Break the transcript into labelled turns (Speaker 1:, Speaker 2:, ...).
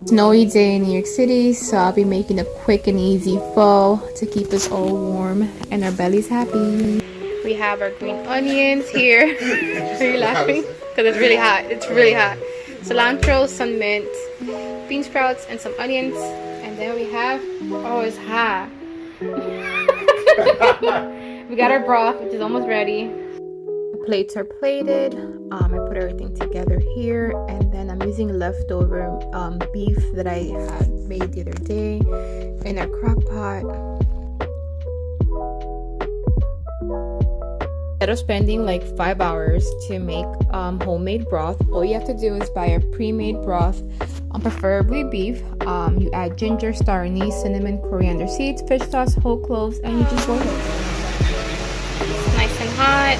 Speaker 1: Snowy day in New York City, so I'll be making a quick and easy pho to keep us all warm and our bellies happy. We have our green onions here. Are you laughing? Because it's really hot. It's really hot. Cilantro, some mint, bean sprouts, and some onions. And then we have, oh, it's hot. We got our broth, which is almost ready. The plates are plated. I put everything together here, and then I'm using leftover beef that I had made the other day in a crock pot. Instead of spending like 5 hours to make homemade broth, all you have to do is buy a pre-made broth, preferably beef. You add ginger, star anise, cinnamon, coriander seeds, fish sauce, whole cloves, and you just boil it. It's nice and hot.